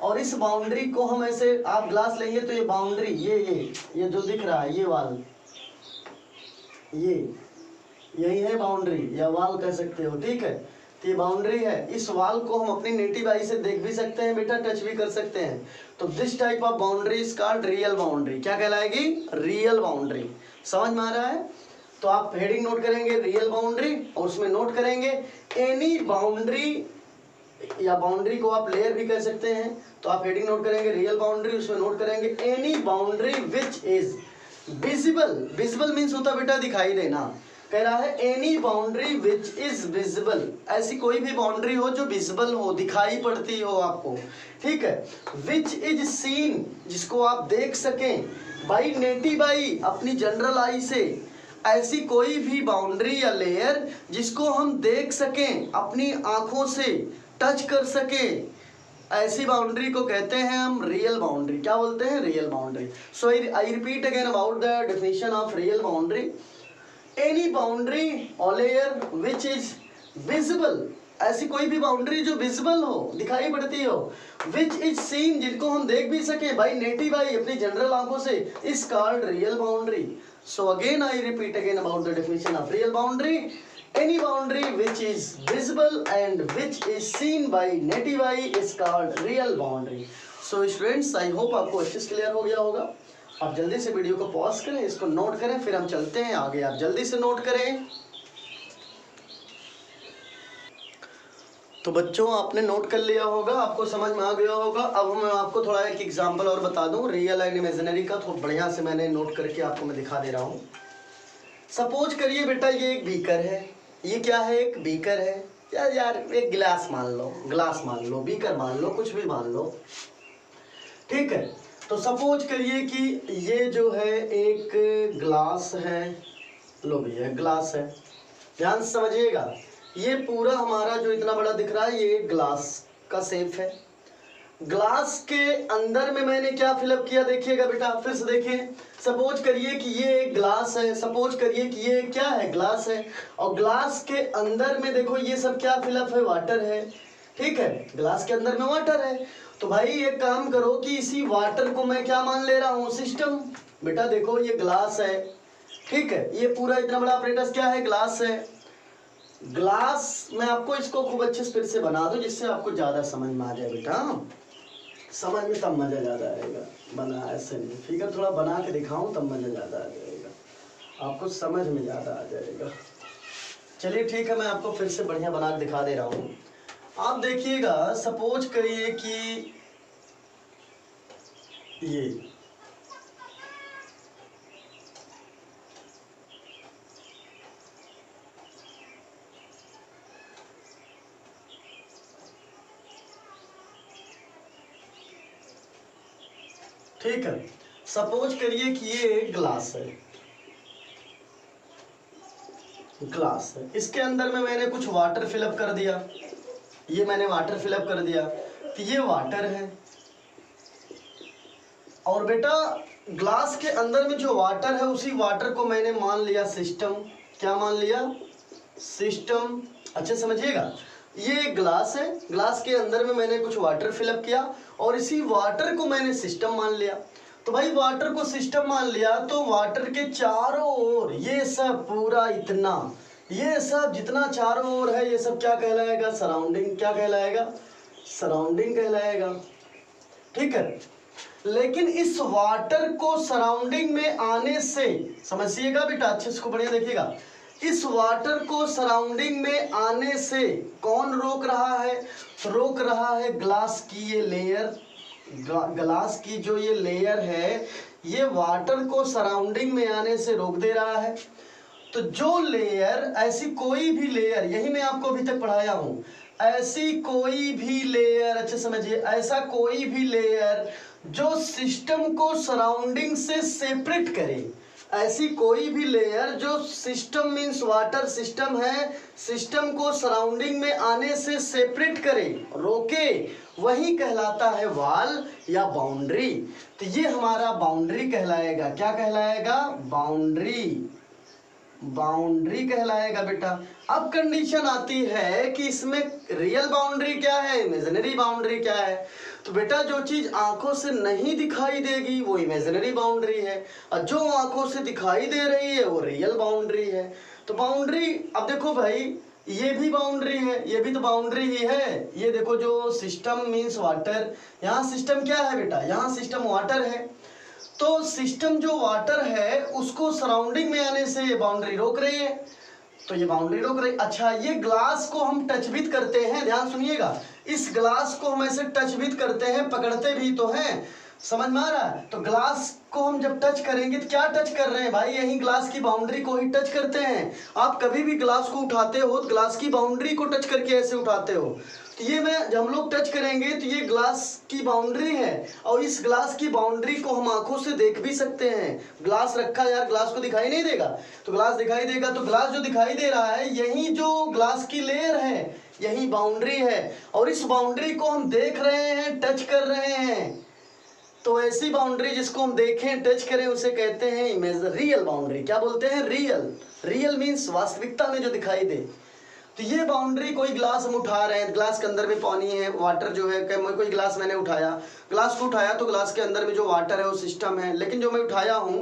और इस बाउंड्री को हम ऐसे, आप ग्लास लेंगे तो ये बाउंड्री, ये जो दिख रहा है ये वाल, ये यही है बाउंड्री या वाल कह सकते हो, ठीक है। तो ये बाउंड्री है, इस वाल को हम अपनी नेटिव आई से देख भी सकते हैं बेटा, टच भी कर सकते हैं। तो this type of boundary is called real boundary. क्या कहलाएगी? Real boundary. समझ में आ रहा है? तो आप हेडिंग नोट करेंगे रियल बाउंड्री, और उसमें नोट करेंगे एनी बाउंड्री, या बाउंड्री को आप लेयर भी कह सकते हैं। तो आप हेडिंग नोट करेंगे रियल बाउंड्री, उसमें नोट करेंगे any boundary which is visible. Visible means होता बेटा दिखाई देना। कह रहा है any boundary which is visible, ऐसी कोई भी बाउंड्री हो जो विजिबल हो, दिखाई पड़ती हो आपको, ठीक है। विच इज सीन, जिसको आप देख सकें, बाई नेटिव आई, अपनी जनरल आई से। ऐसी कोई भी बाउंड्री या लेयर जिसको हम देख सकें, अपनी आंखों से टच कर सकें, ऐसी बाउंड्री को कहते हैं हम रियल बाउंड्री। क्या बोलते हैं? Real boundary. So I repeat again about the definition of real boundary. Any boundary और लेयर विच इज विजिबल, ऐसी कोई भी बाउंड्री जो विजिबल हो, दिखाई पड़ती हो। विच इज सीन, जिनको हम देख भी सके बाई नेटिव आई, अपनी जनरल आंखों से, is called real boundary. So again I repeat again about the definition of real boundary. Any boundary which is visible and which is seen by native eye is called real boundary. So students, I hope आपको अच्छे से clear हो गया होगा। आप जल्दी से video को पॉज करें, इसको नोट करें, फिर हम चलते हैं आगे। आप जल्दी से नोट करें। तो बच्चों आपने नोट कर लिया होगा, आपको समझ में आ गया होगा। अब मैं आपको थोड़ा एक एग्जाम्पल और बता दूं रियल एंड इमेजिनरी का, तो बढ़िया से मैंने नोट करके आपको मैं दिखा दे रहा हूँ। सपोज करिए बेटा ये एक बीकर है, ये क्या है? एक बीकर है, यार एक गिलास मान लो, ग्लास मान लो, बीकर मान लो, कुछ भी मान लो, ठीक है। तो सपोज करिए कि ये जो है एक ग्लास है, लो भैया ग्लास है, ध्यान से समझिएगा। ये पूरा हमारा जो इतना बड़ा दिख रहा है ये ग्लास का शेप है। ग्लास के अंदर में मैंने क्या फिलअप किया देखिएगा बेटा, फिर से देखिए। सपोज करिए कि ये एक ग्लास है, सपोज करिए कि ये क्या है? ग्लास है। और ग्लास के अंदर में देखो ये सब क्या फिलअप है? वाटर है, ठीक है। ग्लास के अंदर में वाटर है। तो भाई एक काम करो कि इसी वाटर को मैं क्या मान ले रहा हूँ? सिस्टम। बेटा देखो ये ग्लास है, ठीक है, ये पूरा इतना बड़ा अपरेटस क्या है? ग्लास है। ग्लास, मैं आपको इसको खूब अच्छे से फिर से बना दूं जिससे आपको ज्यादा समझ में आ जाए बेटा। समझ में तब मजा ज्यादा आएगा, बना ऐसे नहीं, फिगर थोड़ा बना के दिखाऊं तब मजा ज्यादा आ जाएगा, आपको समझ में ज्यादा आ जाएगा। चलिए ठीक है, मैं आपको फिर से बढ़िया बना के दिखा दे रहा हूं। आप देखिएगा, सपोज करिए कि ये ठीक है, सपोज करिए कि ये एक ग्लास है, ग्लास है, इसके अंदर में मैंने कुछ वाटर फिलअप कर दिया, ये मैंने वाटर फिलअप कर दिया, तो ये वाटर है। और बेटा ग्लास के अंदर में जो वाटर है उसी वाटर को मैंने मान लिया सिस्टम। क्या मान लिया? सिस्टम। अच्छे समझिएगा, ये एक ग्लास है, ग्लास के अंदर में मैंने कुछ वाटर फिलअप किया और इसी वाटर को मैंने सिस्टम मान लिया। तो भाई वाटर को सिस्टम मान लिया तो वाटर के चारों ओर ये सब पूरा इतना, ये सब जितना चारों ओर है ये सब क्या कहलाएगा? सराउंडिंग। क्या कहलाएगा? सराउंडिंग कहलाएगा, ठीक है। लेकिन इस वाटर को सराउंडिंग में आने से, समझिएगा बेटा अच्छे से बढ़िया देखिएगा, इस वाटर को सराउंडिंग में आने से कौन रोक रहा है? रोक रहा है ग्लास की ये लेयर। ग्लास की जो ये लेयर है ये वाटर को सराउंडिंग में आने से रोक दे रहा है। तो जो लेयर, ऐसी कोई भी लेयर, यही मैं आपको अभी तक पढ़ाया हूं, ऐसी कोई भी लेयर, अच्छे समझिए, ऐसा कोई भी लेयर जो सिस्टम को सराउंडिंग से सेपरेट करे। ऐसी कोई भी लेयर जो सिस्टम मीन्स वाटर सिस्टम है, सिस्टम को सराउंडिंग में आने से सेपरेट करे, रोके, वही कहलाता है वॉल या बाउंड्री। तो ये हमारा बाउंड्री कहलाएगा। क्या कहलाएगा? बाउंड्री। बाउंड्री कहलाएगा बेटा। अब कंडीशन आती है कि इसमें रियल बाउंड्री क्या है, इमेजिनरी बाउंड्री क्या है। तो बेटा जो चीज आंखों से नहीं दिखाई देगी वो इमेजिनरी बाउंड्री है, और जो आंखों से दिखाई दे रही है वो रियल बाउंड्री है। तो बाउंड्री, अब देखो भाई, ये भी बाउंड्री है, ये भी तो बाउंड्री ही है। ये देखो जो सिस्टम मीन्स वाटर, यहाँ सिस्टम क्या है बेटा, यहाँ सिस्टम वाटर है। तो सिस्टम जो वाटर है उसको सराउंडिंग में आने से ये बाउंड्री रोक रही है, तो ये बाउंड्री रोक रही। अच्छा, ये ग्लास को हम टच भी करते हैं, ध्यान सुनिएगा, इस ग्लास को हम ऐसे टच भी करते हैं, पकड़ते भी तो हैं, समझ में आ रहा है। तो ग्लास को हम जब टच करेंगे तो क्या टच कर रहे हैं भाई, यही ग्लास की बाउंड्री को ही टच करते हैं। आप कभी भी ग्लास को उठाते हो तो ग्लास की बाउंड्री को टच करके ऐसे उठाते हो। तो ये जब हम लोग टच करेंगे तो ये ग्लास की बाउंड्री है, और इस ग्लास की बाउंड्री को हम आंखों से देख भी सकते हैं। ग्लास रखा यार, ग्लास को दिखाई नहीं देगा, तो ग्लास दिखाई देगा। तो ग्लास जो दिखाई दे रहा है, यही जो ग्लास की लेयर है, यही बाउंड्री है, और इस बाउंड्री को हम देख रहे हैं, टच कर रहे हैं। तो ऐसी बाउंड्री जिसको हम देखें, टच करें, उसे कहते हैं रियल बाउंड्री। क्या बोलते हैं? रियल। रियल मीन्स वास्तविकता में जो दिखाई दे। तो ये बाउंड्री, कोई ग्लास हम उठा रहे हैं, ग्लास के अंदर में पानी है, वाटर जो है, कोई ग्लास मैंने उठाया, ग्लास को उठाया तो ग्लास के अंदर में जो वाटर है वो सिस्टम है, लेकिन जो मैं उठाया हूँ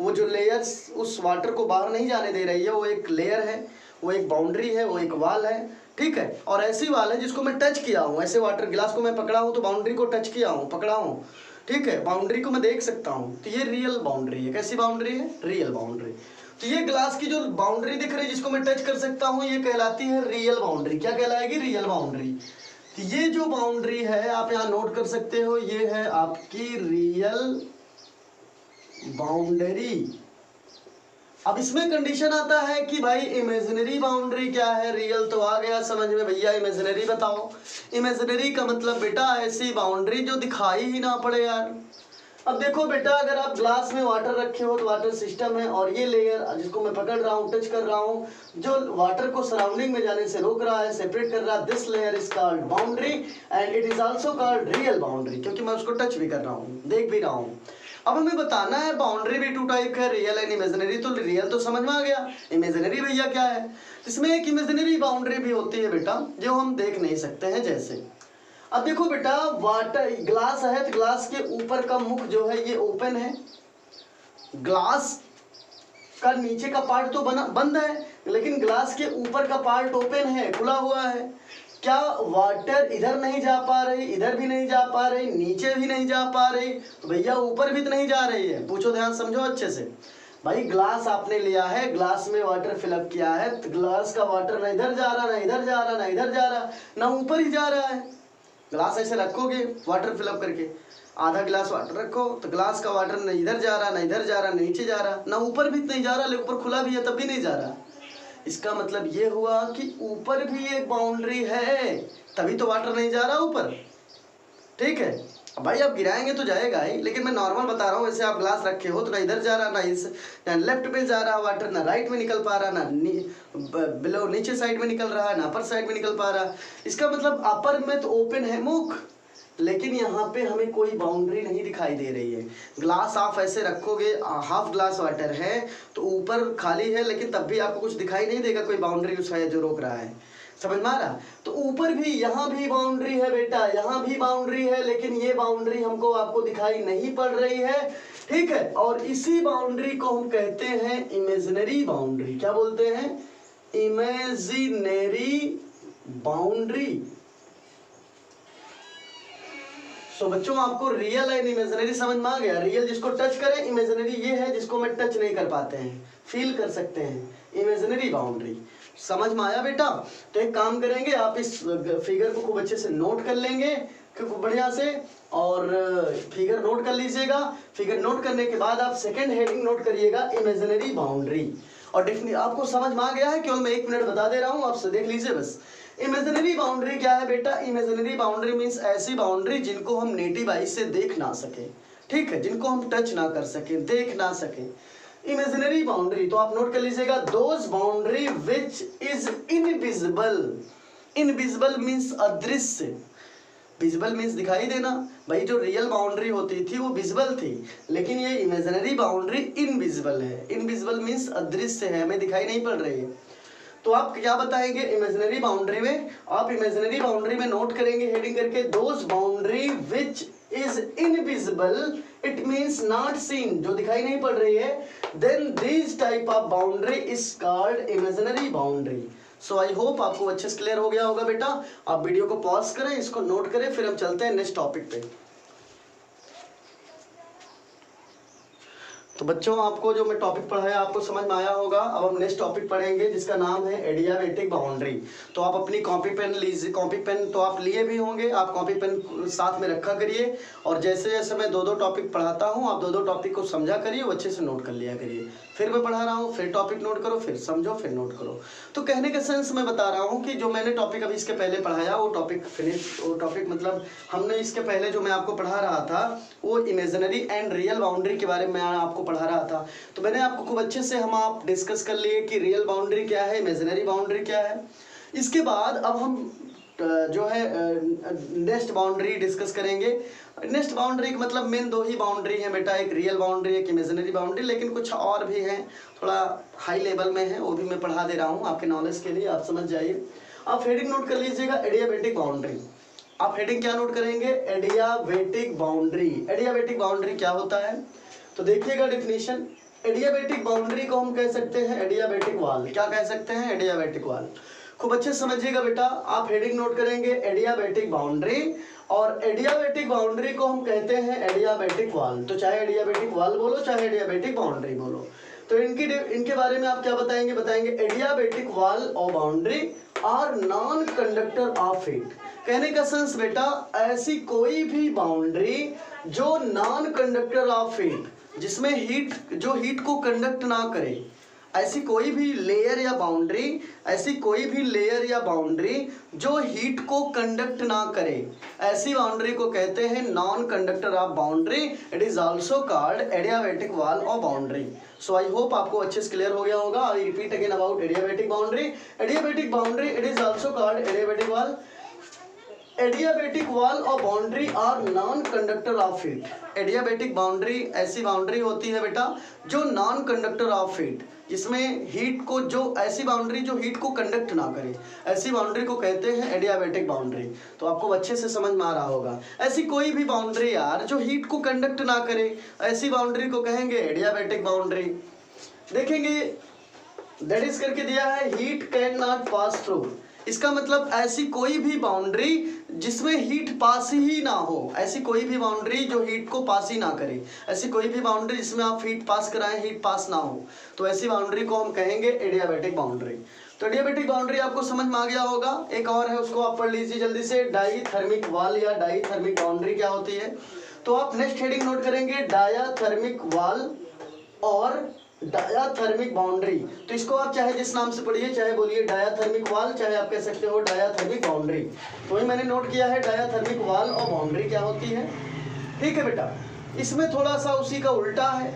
वो जो लेयर्स उस वाटर को बाहर नहीं जाने दे रही है, वो एक लेयर है, वो एक बाउंड्री है, वो एक वाल है, ठीक है। और ऐसी वाल है जिसको मैं टच किया हूँ, ऐसे वाटर ग्लास को मैं पकड़ा हूँ तो बाउंड्री को टच किया हूँ, पकड़ा हूँ, ठीक है, बाउंड्री को मैं देख सकता हूँ। तो ये रियल बाउंड्री है। कैसी बाउंड्री है? Real boundary. तो ये ग्लास की जो बाउंड्री दिख रही है जिसको मैं टच कर सकता हूँ, ये कहलाती है रियल बाउंड्री। क्या कहलाएगी? Real boundary. तो ये जो बाउंड्री है आप यहाँ नोट कर सकते हो, ये है आपकी रियल बाउंड्री। अब इसमें कंडीशन आता है कि भाई इमेजिनरी बाउंड्री क्या है, रियल तो आ गया समझ में भैया, इमेजिनरी बताओ। इमेजिनरी का मतलब बेटा ऐसी बाउंड्री जो दिखाई ही ना पड़े यार। अब देखो बेटा, अगर आप ग्लास में वाटर रखे हो तो वाटर सिस्टम है, और ये लेयर जिसको मैं पकड़ रहा हूँ, टच कर रहा हूँ, जो वाटर को सराउंडिंग में जाने से रोक रहा है, सेपरेट कर रहा है, this layer is called boundary and it is also called real boundary, क्योंकि मैं उसको टच भी कर रहा हूँ, देख भी रहा हूँ। अब हमें बताना है बाउंड्री भी टू टाइप का है, रियल एंड इमेजिनरी। तो रियल तो समझ में आ गया, इमेजिनरी भैया क्या है? इसमें एक इमेजिनरी बाउंड्री भी होती है बेटा जो हम देख नहीं सकते हैं। जैसे अब देखो बेटा, वाटर ग्लास है तो ग्लास के ऊपर का मुख जो है ये ओपन है, ग्लास का नीचे का पार्ट तो बंद है, लेकिन ग्लास के ऊपर का पार्ट ओपन है, खुला हुआ है। क्या वाटर इधर नहीं जा पा रही, इधर भी नहीं जा पा रही, नीचे भी नहीं जा पा रही, तो भैया ऊपर भी तो नहीं जा रही है। पूछो, ध्यान समझो अच्छे से भाई। ग्लास आपने लिया है, ग्लास में वाटर फिलअप किया है, तो ग्लास का वाटर ना इधर जा रहा, ना इधर जा रहा, ना इधर जा रहा, ना ऊपर ही जा रहा है। ग्लास ऐसे रखोगे वाटर फिलअप करके, आधा गिलास वाटर रखो तो ग्लास का वाटर ना इधर जा रहा, ना इधर जा रहा, ना नीचे जा रहा, ना ऊपर भी नहीं जा रहा, लेकिन ऊपर खुला भी है तब भी नहीं जा रहा। इसका मतलब ये हुआ कि ऊपर भी एक बाउंड्री है, तभी तो वाटर नहीं जा रहा ऊपर, ठीक है। अब भाई आप गिराएंगे तो जाएगा ही, लेकिन मैं नॉर्मल बता रहा हूँ। वैसे आप ग्लास रखे हो तो ना इधर जा रहा, ना लेफ्ट में जा रहा वाटर, ना राइट में निकल पा रहा, ना बिलो नीचे साइड में निकल रहा है, ना अपर साइड में निकल पा रहा। इसका मतलब अपर में तो ओपन है मुख, लेकिन यहाँ पे हमें कोई बाउंड्री नहीं दिखाई दे रही है। ग्लास आप ऐसे रखोगे, हाफ ग्लास वाटर है तो ऊपर खाली है, लेकिन तब भी आपको कुछ दिखाई नहीं देगा, कोई बाउंड्री उसका है जो रोक रहा है, समझ में आ रहा? तो ऊपर भी, यहाँ भी बाउंड्री है बेटा, यहाँ भी बाउंड्री है, लेकिन ये बाउंड्री हमको आपको दिखाई नहीं पड़ रही है, ठीक है। और इसी बाउंड्री को हम कहते हैं इमेजिनरी बाउंड्री। क्या बोलते हैं? Imaginary boundary. तो बच्चों आपको रियल एंड इमेजिनरी समझ में आ गया। रियल जिसको टच करें, इमेजिनरी ये है जिसको मैं टच नहीं कर पाते हैं, फील कर सकते हैं, इमेजिनरी बाउंड्री। समझ में आया बेटा? तो एक काम करेंगे, आप इस फिगर को खूब अच्छे से नोट कर लेंगे खूब बढ़िया से, और फिगर नोट कर लीजिएगा। फिगर नोट करने के बाद आप सेकंड हेडिंग नोट करिएगा, इमेजिनरी बाउंड्री। और आपको समझ में आ गया है? केवल मैं 1 मिनट बता दे रहा हूँ, आपसे देख लीजिए बस। इमेजिनरी बाउंड्री क्या है बेटा? इमेजिनरी बाउंड्री मीन्स ऐसी बाउंड्री जिनको हम नेटिव आई से देख ना सके, ठीक है, जिनको हम टच ना कर सके, देख ना सके। इमेजिनरी बाउंड्री तो आप नोट कर लीजिएगा, those boundary which is invisible. Invisible means अदृश्य, विजिबल मीन्स दिखाई देना। भाई जो रियल बाउंड्री होती थी वो विजिबल थी, लेकिन ये इमेजिनरी बाउंड्री इनविजिबल है। इनविजिबल मीन्स अदृश्य है, हमें दिखाई नहीं पड़ रही है। तो आप क्या बताएंगे इमेजिनरी बाउंड्री में? आप इमेजिनरी बाउंड्री में नोट करेंगे हेडिंग करके, those boundary which is invisible, it means not seen, जो दिखाई नहीं पड़ रही है, then this type of boundary is called imaginary boundary. So I hope आपको अच्छे से क्लियर हो गया होगा बेटा। आप वीडियो को पॉज करें, इसको नोट करें, फिर हम चलते हैं नेक्स्ट टॉपिक पे। तो बच्चों आपको जो मैं टॉपिक पढ़ाया आपको समझ में आया होगा। अब हम नेक्स्ट टॉपिक पढ़ेंगे जिसका नाम है एडियाबेटिक बाउंड्री। तो आप अपनी कॉपी पेन लीजिए, कॉपी पेन तो आप लिए भी होंगे, आप कॉपी पेन साथ में रखा करिए, और जैसे जैसे मैं दो दो टॉपिक पढ़ाता हूँ आप दो दो टॉपिक को समझा करिए, वो अच्छे से नोट कर लिया करिए। फिर मैं पढ़ा रहा हूँ, फिर टॉपिक नोट करो, फिर समझो, फिर नोट करो। तो कहने के सेंस मैं बता रहा हूँ कि जो मैंने टॉपिक अभी इसके पहले पढ़ाया वो टॉपिक फिनिश, वो टॉपिक मतलब हमने इसके पहले जो मैं आपको पढ़ा रहा था वो इमेजिनरी एंड रियल बाउंड्री के बारे में मैं आपको पढ़ा रहा था। तो मैंने आपको खूब अच्छे से हम आप डिस्कस कर लिए कि रियल बाउंड्री क्या है, इमेजिनरी बाउंड्री क्या है। इसके बाद अब हम जो है नेक्स्ट बाउंड्री डिस्कस करेंगे। नेक्स्ट बाउंड्री का मतलब मेन दो ही बाउंड्री है बेटा, एक रियल बाउंड्री, एक इमेजिनरी बाउंड्री, लेकिन कुछ और भी हैं, थोड़ा हाई लेवल में है, वो भी मैं पढ़ा दे रहा हूँ आपके नॉलेज के लिए, आप समझ जाइए। आप हेडिंग नोट कर लीजिएगा, एडियाबेटिक बाउंड्री। आप हेडिंग क्या नोट करेंगे? Adiabatic boundary. एडियाबेटिक बाउंड्री क्या होता है तो देखिएगा डेफिनेशन। एडियाबेटिक बाउंड्री को हम कह सकते हैं एडियाबेटिक वॉल। क्या कह सकते हैं? Adiabatic wall. खूब अच्छे समझिएगा बेटा। आप हेडिंग नोट करेंगे एडियाबेटिक बाउंड्री, और एडियाबेटिक बाउंड्री को हम कहते हैं एडियाबेटिक वॉल। तो चाहे एडियाबेटिक वॉल बोलो, चाहे एडियाबेटिक बाउंड्री बोलो। तो इनके बारे में आप क्या बताएंगे? बताएंगे एडियाबेटिक वॉल और boundary are non conductor of heat. कहने का सेंस बेटा, ऐसी कोई भी बाउंड्री जो नॉन कंडक्टर ऑफ हीट, जिसमें हीट, जो हीट को कंडक्ट ना करे, ऐसी कोई भी लेयर या बाउंड्री, ऐसी कोई भी लेयर या बाउंड्री जो हीट को कंडक्ट ना करे, ऐसी बाउंड्री को कहते हैं non conductor of boundary. It is also called adiabatic wall और बाउंड्री। सो आई होप आपको अच्छे से क्लियर हो गया होगा। I repeat again about adiabatic boundary. Adiabatic boundary it is also called adiabatic wall. Adiabatic wall और boundary are non conductor of heat. Adiabatic boundary ऐसी boundary होती है बेटा जो नॉन कंडक्टर ऑफ हीट, जिसमें हीट को, जो ऐसी बाउंड्री जो हीट को कंडक्ट ना करे, ऐसी बाउंड्री को कहते हैं एडियाबेटिक बाउंड्री। तो आपको अच्छे से समझ में आ रहा होगा। ऐसी कोई भी बाउंड्री यार जो हीट को कंडक्ट ना करे, ऐसी बाउंड्री को कहेंगे एडियाबेटिक बाउंड्री। देखेंगे दैट इज करके दिया है heat can not pass through. इसका मतलब ऐसी कोई भी बाउंड्री जिसमें हीट पास ही ना हो, ऐसी कोई भी बाउंड्री जो हीट को पास ही ना करे, ऐसी कोई भी बाउंड्री जिसमें आप हीट पास कराएं, हीट पास ना हो, तो ऐसी बाउंड्री को हम कहेंगे एडियाबेटिक बाउंड्री। तो एडियाबेटिक बाउंड्री आपको समझ में आ गया होगा। एक और है, उसको आप पढ़ लीजिए जल्दी से। डाईथर्मिक वॉल या डाईथर्मिक बाउंड्री क्या होती है? तो आप नेक्स्ट हेडिंग नोट करेंगे डायाथर्मिक वॉल और डायाथर्मिक बाउंड्री। तो इसको आप चाहे जिस नाम से पढ़िए, चाहे बोलिए डायाथर्मिक वॉल, चाहे आप कह सकते हो डायाथर्मिक बाउंड्री। तो वही मैंने नोट किया है डायाथर्मिक वॉल और बाउंड्री क्या होती है। ठीक है बेटा, इसमें थोड़ा सा उसी का उल्टा है।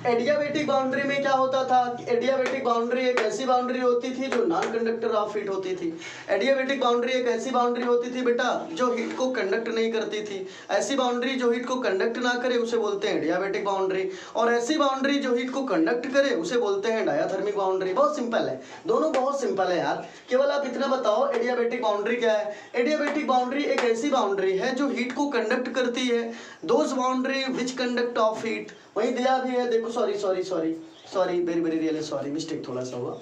एडियाबेटिक बाउंड्री में क्या होता था? एडियाबेटिक बाउंड्री एक ऐसी बाउंड्री होती थी जो नॉन कंडक्टर ऑफ हीट होती थी। एडियाबेटिक बाउंड्री एक ऐसी बाउंड्री होती थी बेटा जो हीट को कंडक्ट नहीं करती थी। ऐसी बाउंड्री जो हीट को कंडक्ट ना करे उसे बोलते हैं एडियाबेटिक बाउंड्री, और ऐसी बाउंड्री जो हीट को कंडक्ट करे उसे बोलते हैं डायाथर्मिक बाउंड्री। बहुत सिंपल है, दोनों बहुत सिंपल है यार। केवल आप इतना बताओ एडियाबेटिक बाउंड्री क्या है। एडियाबेटिक बाउंड्री एक ऐसी बाउंड्री है जो हीट को कंडक्ट करती है। Those boundary which conduct of heat, वही दिया भी है, देखो, sorry very very really sorry, mistake थोड़ा सा हुआ।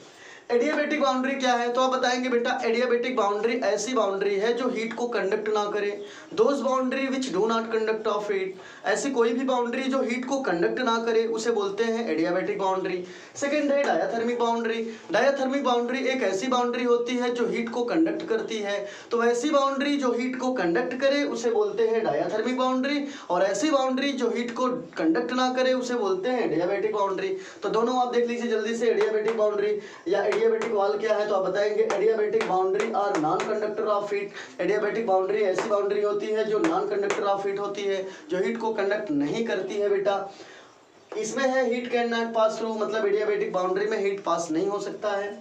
एडियाबेटिक बाउंड्री क्या है? तो आप बताएंगे बेटा एडियाबेटिक बाउंड्री ऐसी बाउंड्री है जो हीट को कंडक्ट ना करे। Those boundary which do not conduct of heat, ऐसी कोई भी बाउंड्री जो हीट को कंडक्ट ना करे उसे बोलते हैं एडियाबेटिक बाउंड्री। सेकंड है डायाथर्मिक बाउंड्री। डायाथर्मिक बाउंड्री एक ऐसी बाउंड्री होती है जो हीट को कंडक्ट करती है। तो ऐसी बाउंड्री जो हीट को कंडक्ट करे उसे बोलते हैं डायाथर्मिक बाउंड्री, और ऐसी बाउंड्री जो हीट को कंडक्ट ना करे उसे बोलते हैं एडियाबेटिक बाउंड्री। तो दोनों आप देख लीजिए जल्दी से, एडियाबेटिक बाउंड्री या एडियाबैटिक वॉल क्या है तो आप बताएंगे एडियाबैटिक बाउंड्री और non conductor of heat. Adiabatic boundary ऐसी बाउंड्री होती है जो नॉन कंडक्टर ऑफ हीट होती है, जो हीट को कंडक्ट नहीं करती है बेटा। इसमें है heat can not pass through, मतलब एडियाबैटिक बाउंड्री में हीट पास नहीं हो सकता है,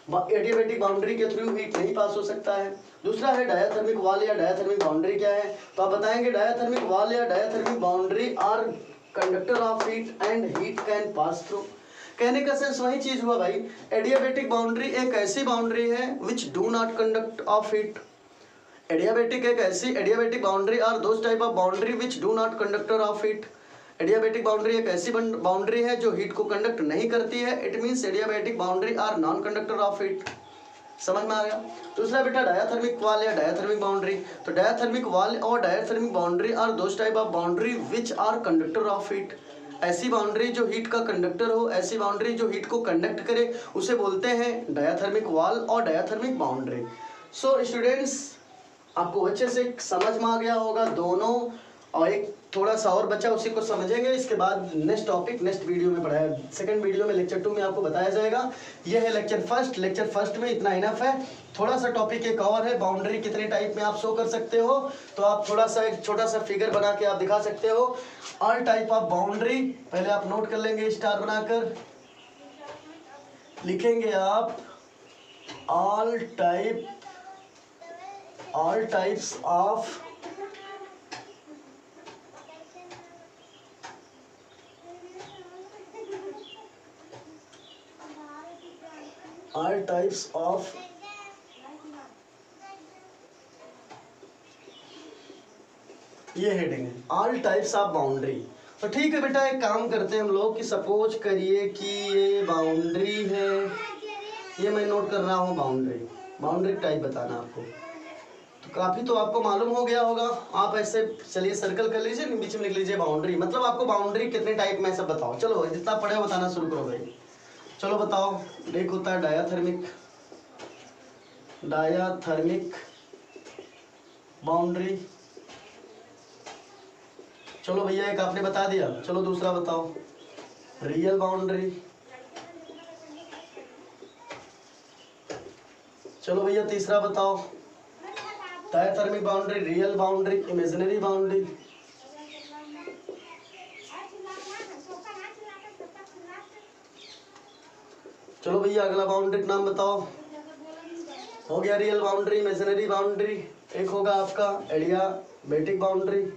एडियाबैटिक बाउंड्री के थ्रू हीट नहीं पास हो सकता है। दूसरा है डायाथर्मिक वॉल या डायाथर्मिक बाउंड्री क्या है तो आप बताएंगे डायाथर्मिक वॉल या diathermic boundary are conductor of heat and heat can pass through. कहने का सेंस वही चीज हुआ भाई, एडियाबैटिक बाउंड्री एक ऐसी बाउंड्री है which do not conduct of heat. Adiabatic boundary are those type of boundary which do not conductor of heat. Adiabatic boundary एक ऐसी बाउंड्री है जो हीट को कंडक्ट नहीं करती है, it means adiabatic boundary are non conductor of heat. समझ में आ गया। दूसरा बेटा डायाथर्मिक वॉल या डायाथर्मिक बाउंड्री, तो डायाथर्मिक वॉल और diathermic boundary are those type of boundary which are conductor of heat. ऐसी बाउंड्री जो हीट का कंडक्टर हो, ऐसी बाउंड्री जो हीट को कंडक्ट करे, उसे बोलते हैं डायाथर्मिक वॉल और डायाथर्मिक बाउंड्री। सो स्टूडेंट्स, आपको अच्छे से समझ में आ गया होगा दोनों, और एक थोड़ा सा और बचा उसी को समझेंगे, इसके बाद नेक्स्ट टॉपिक नेक्स्ट वीडियो में पढ़ाया, सेकंड वीडियो में लेक्चर 2 में आपको बताया जाएगा। यह है लेक्चर फर्स्ट में इतना इनफ है। थोड़ा सा टॉपिक एक और है, बाउंड्री कितने टाइप में आप शो कर सकते हो, तो आप थोड़ा सा एक छोटा सा फिगर बना के आप दिखा सकते हो। ऑल टाइप ऑफ बाउंड्री, पहले आप नोट कर लेंगे स्टार बनाकर, लिखेंगे आप ऑल टाइप्स ऑफ ये हेडिंग है ऑल टाइप्स ऑफ बाउंड्री। तो ठीक है बेटा, एक काम करते हैं हम लोग कि सपोज करिए कि ये बाउंड्री है, ये मैं नोट कर रहा हूँ बाउंड्री टाइप बताना आपको, तो काफ़ी तो आपको मालूम हो गया होगा। आप ऐसे चलिए सर्कल कर लीजिए, बीच में लिख लीजिए बाउंड्री, मतलब आपको बाउंड्री कितने टाइप में सब बताओ। चलो जितना पढ़े हो बताना शुरू करो भाई। चलो बताओ, एक होता है डायाथर्मिक बाउंड्री। चलो भैया एक आपने बता दिया, चलो दूसरा बताओ रियल बाउंड्री। चलो भैया तीसरा बताओ diathermic boundary, real boundary, imaginary boundary. चलो भैया अगला बाउंड्री का नाम बताओ। हो गया रियल बाउंड्री, इमेजिनरी बाउंड्री। एक होगा आपका एडियाबैटिक बाउंड्री।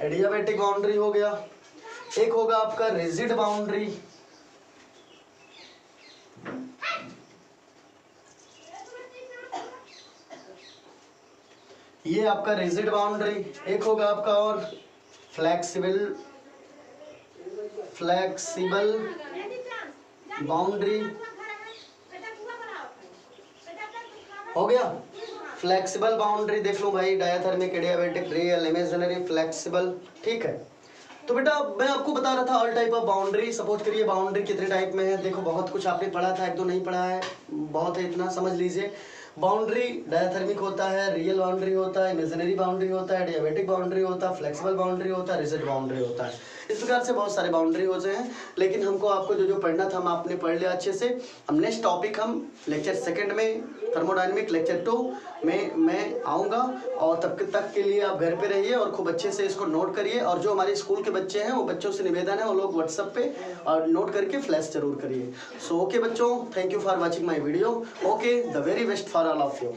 एडियाबैटिक बाउंड्री हो गया। एक होगा आपका रिजिड बाउंड्री। ये आपका रिजिड बाउंड्री। एक होगा आपका और फ्लेक्सिबल बाउंड्री। हो गया फ्लेक्सिबल बाउंड्री, देख लो भाई, diathermic, adiabatic, real, imaginary, flexible. ठीक है, तो बेटा मैं आपको बता रहा था all type of boundary. Suppose करिए बाउंड्री कितने टाइप में है, देखो बहुत कुछ आपने पढ़ा था, एक दो नहीं पढ़ा है, बहुत है, इतना समझ लीजिए। बाउंड्री डायाथर्मिक होता है, रियल बाउंड्री होता है, इमेजिनरी बाउंड्री होता है, एडियाबैटिक बाउंड्री होता है, फ्लेक्सिबल बाउंड्री होता है, रिजिड बाउंड्री होता है। इस प्रकार से बहुत सारे बाउंड्री होते हैं, लेकिन हमको आपको जो जो पढ़ना था हम आपने पढ़ लिया अच्छे से। हम नेक्स्ट टॉपिक हम लेक्चर सेकंड में थर्मोडायनेमिक लेक्चर 2 में मैं आऊँगा, और तब तक के लिए आप घर पे रहिए और खूब अच्छे से इसको नोट करिए। और जो हमारे स्कूल के बच्चे हैं वो बच्चों से निवेदन है वो लोग व्हाट्सएप पे और नोट करके फ्लैश जरूर करिए। सो ओके बच्चों, thank you for watching my video. Okay, the very best for all of you.